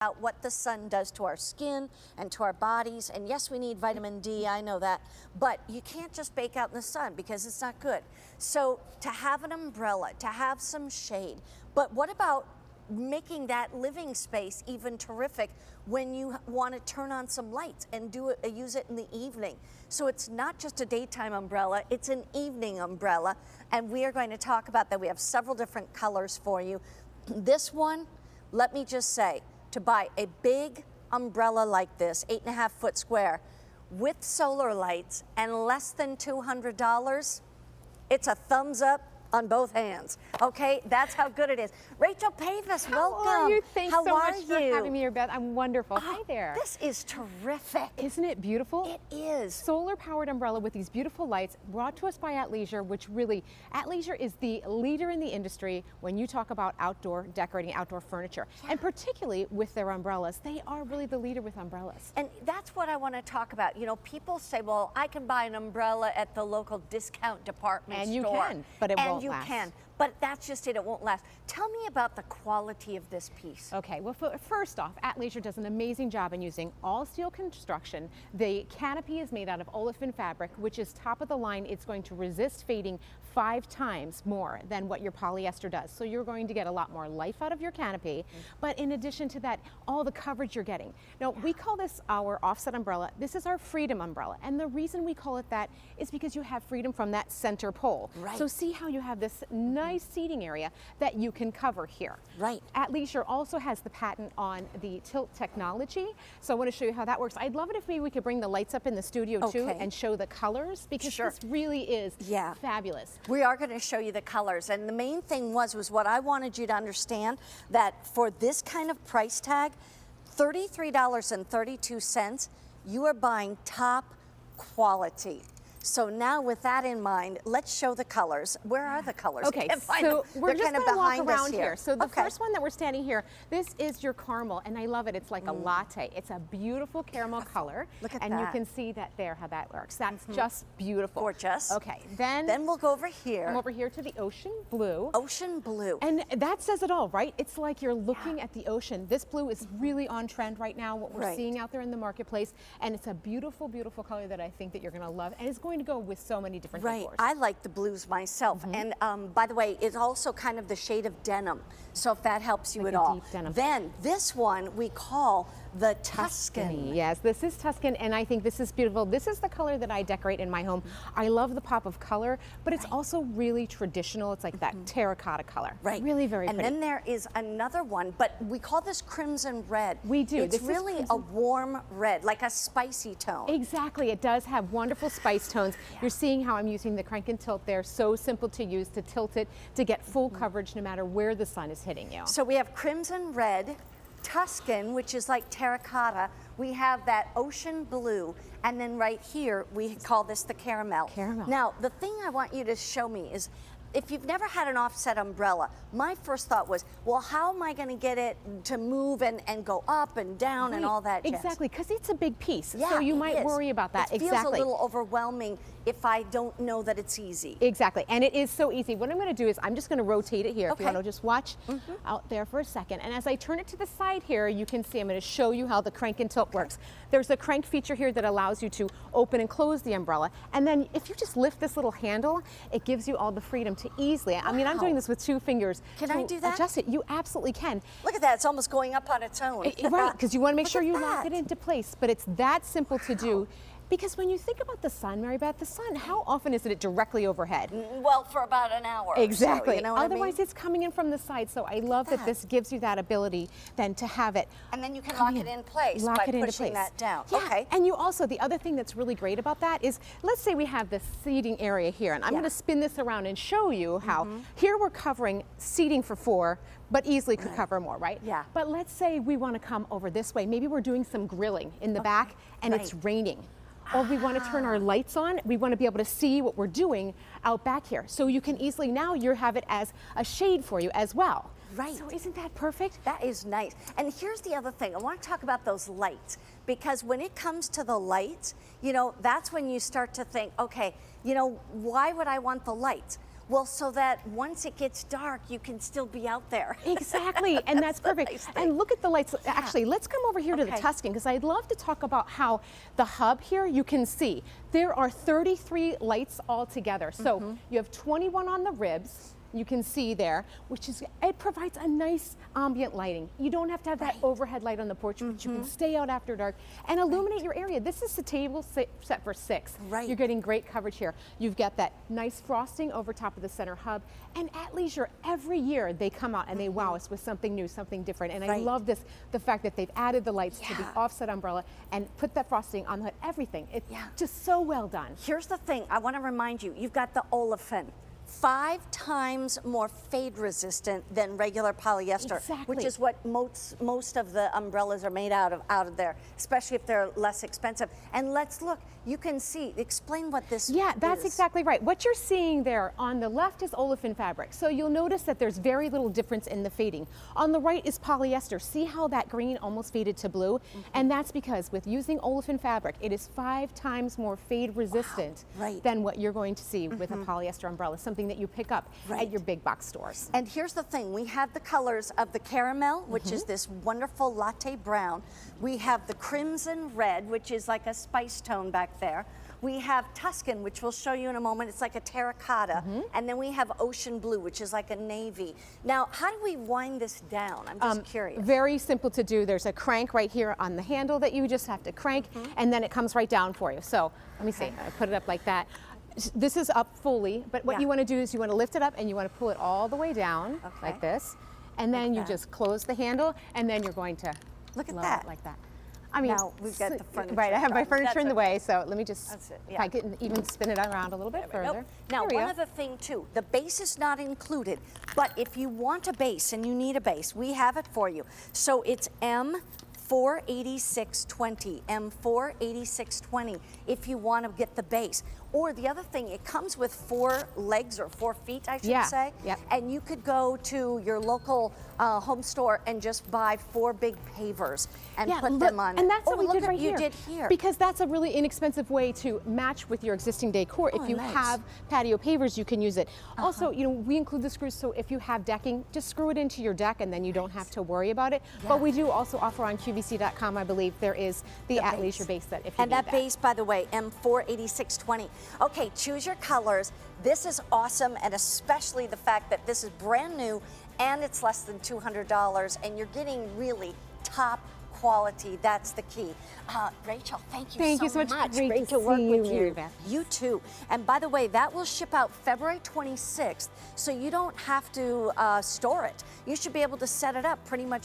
About what the sun does to our skin and to our bodies. And yes, we need vitamin D, I know that, but you can't just bake out in the sun because it's not good. So to have an umbrella, to have some shade, but what about making that living space even terrific when you want to turn on some lights and use it in the evening? So it's not just a daytime umbrella, it's an evening umbrella. And we are going to talk about that. We have several different colors for you. This one, let me just say, to buy a big umbrella like this, 8.5 foot square, with solar lights and less than $200, it's a thumbs up on both hands. Okay, that's how good it is. Rachel Pavis, welcome. How are you? Thanks so much for having me here, Beth. I'm wonderful. Oh, hi there. This is terrific. Isn't it beautiful? It is. Solar-powered umbrella with these beautiful lights brought to us by ATLeisure, which really, ATLeisure is the leader in the industry when you talk about outdoor decorating, outdoor furniture. Yeah. And particularly with their umbrellas. They are really the leader with umbrellas. And that's what I want to talk about. You know, people say, well, I can buy an umbrella at the local discount department store. And you can, but it won't last. You can, but that's just it won't last. Tell me about the quality of this piece. Okay, well, first off, ATLeisure does an amazing job in using all steel construction. The canopy is made out of olefin fabric, which is top of the line. It's going to resist fading 5 times more than what your polyester does. So you're going to get a lot more life out of your canopy. But in addition to that, all the coverage you're getting. Now, we call this our offset umbrella. This is our freedom umbrella. And the reason we call it that is because you have freedom from that center pole. Right. So see how you have this nice seating area that you can cover here. Right. ATLeisure also has the patent on the tilt technology. So I want to show you how that works. I'd love it if maybe we could bring the lights up in the studio too and show the colors, because this really is fabulous. We are going to show you the colors, and the main thing was what I wanted you to understand, that for this kind of price tag, $33.32, you are buying top quality. So now with that in mind, let's show the colors. Where are the colors? Okay, so we're just going to walk around here. So the first one that we're standing here, this is your caramel, and I love it. It's like a latte. It's a beautiful caramel color. Look at that. And you can see that there, how that works. That's just beautiful. Gorgeous. Okay, then we'll go over here. Come over here to the ocean blue. Ocean blue. And that says it all, right? It's like you're looking at the ocean. This blue is really on trend right now, what we're seeing out there in the marketplace. And it's a beautiful, beautiful color that I think that you're going to love. And it's going to go with so many different decors. I like the blues myself. And by the way, it's also kind of the shade of denim. So if that helps you at all. Deep denim. Then this one we call the Tuscan. Yes, this is Tuscan, and I think this is beautiful. This is the color that I decorate in my home. I love the pop of color, but it's also really traditional. It's like that terracotta color. Right. Really very pretty. And then there is another one, but we call this crimson red. We do. It's really a warm red, like a spicy tone. Exactly. It does have wonderful spice tones. You're seeing how I'm using the crank and tilt there. So simple to use, to tilt it, to get full coverage no matter where the sun is hitting you. So we have crimson red, Tuscan, which is like terracotta. We have that ocean blue, and then right here we call this the caramel. Now, the thing I want you to show me is, if you've never had an offset umbrella, my first thought was, well, how am I going to get it to move and go up and down and all that jazz? Exactly, because it's a big piece, yeah, so you might worry about that. It feels a little overwhelming if I don't know that it's easy. Exactly, and it is so easy. What I'm going to do is I'm just going to rotate it here. If you want to just watch out there for a second. And as I turn it to the side here, you can see I'm going to show you how the crank and tilt works. There's a crank feature here that allows you to open and close the umbrella. And then if you just lift this little handle, it gives you all the freedom to easily, I mean, I'm doing this with 2 fingers. Can I do that? Adjust it. You absolutely can. Look at that. It's almost going up on its own. Right, because you want to make sure you lock it into place. But it's that simple to do. Because when you think about the sun, Mary Beth, the sun, how often is it directly overhead? Well, for about an hour. Exactly. So, you know what Otherwise, I mean? it's coming in from the side. So I love that this gives you that ability then to have it. And then you can lock it in place by pushing that down. Yeah. Okay. And you also, the other thing that's really great about that is, let's say we have this seating area here, and I'm going to spin this around and show you how here we're covering seating for 4, but easily could cover more, right? Yeah. But let's say we want to come over this way. Maybe we're doing some grilling in the back, and it's raining. Or we want to turn our lights on. We want to be able to see what we're doing out back here. So you can easily now you have it as a shade for you as well. Right. So isn't that perfect? That is nice. And here's the other thing. I want to talk about those lights, because when it comes to the lights, you know, that's when you start to think, okay, you know, why would I want the lights? Well, so that once it gets dark, you can still be out there. Exactly, and that's perfect. Nice And look at the lights. Actually, let's come over here to the Okay. Tuscan, because I'd love to talk about how the hub here, you can see, there are 33 lights all together. So you have 21 on the ribs, you can see there, which is, it provides a nice ambient lighting. You don't have to have that overhead light on the porch, but you can stay out after dark and illuminate your area. This is the table set for 6. Right. You're getting great coverage here. You've got that nice frosting over top of the center hub. And at Leisure, every year they come out and they wow us with something new, something different. And I love this, the fact that they've added the lights to the offset umbrella and put that frosting on the everything. It's just so well done. Here's the thing, I want to remind you, you've got the Olefin. 5 times more fade resistant than regular polyester, Exactly. which is what most of the umbrellas are made out of there, especially if they're less expensive. And let's look, you can see, explain what this Yeah, that's is. exactly right. What you're seeing there on the left is olefin fabric. So you'll notice that there's very little difference in the fading. On the right is polyester. See how that green almost faded to blue? And that's because with using olefin fabric, it is 5 times more fade resistant than what you're going to see with a polyester umbrella, something that you pick up at your big box stores. And here's the thing, we have the colors of the caramel, which is this wonderful latte brown. We have the crimson red, which is like a spice tone back there. We have Tuscan, which we'll show you in a moment. It's like a terracotta. And then we have ocean blue, which is like a navy. Now, how do we wind this down? I'm just curious. Very simple to do. There's a crank right here on the handle that you just have to crank, and then it comes right down for you. So let me see, I put it up like that. This is up fully, but what you want to do is you want to lift it up and you want to pull it all the way down like this. And then you just close the handle, and then you're going to Look at lower that. it like that. I mean, Now we've got the furniture. right, I have my done. furniture That's in the okay. way, so let me just, That's it, if I can even spin it around a little bit further. Nope. Now, There we one go. other thing too, the base is not included, but if you want a base and you need a base, we have it for you. So it's M48620, M48620, if you want to get the base. Or the other thing, it comes with 4 legs or 4 feet, I should say. And you could go to your local home store and just buy 4 big pavers and put them on. And that's what we look did at right you here. did here. Because that's a really inexpensive way to match with your existing decor. If you nice. have patio pavers, you can use it. Also, you know, we include the screws, so if you have decking, just screw it into your deck and then you don't have to worry about it. But we do also offer on QVC.com, I believe, there is the ATLeisure base that if you And need that base, by the way, M48620. Okay, choose your colors. This is awesome, and especially the fact that this is brand new and it's less than $200, and you're getting really top quality. That's the key. Rachel, thank you so much. Great to work see with you, you. Mary Beth. You too. And by the way, that will ship out February 26th, so you don't have to store it. You should be able to set it up pretty much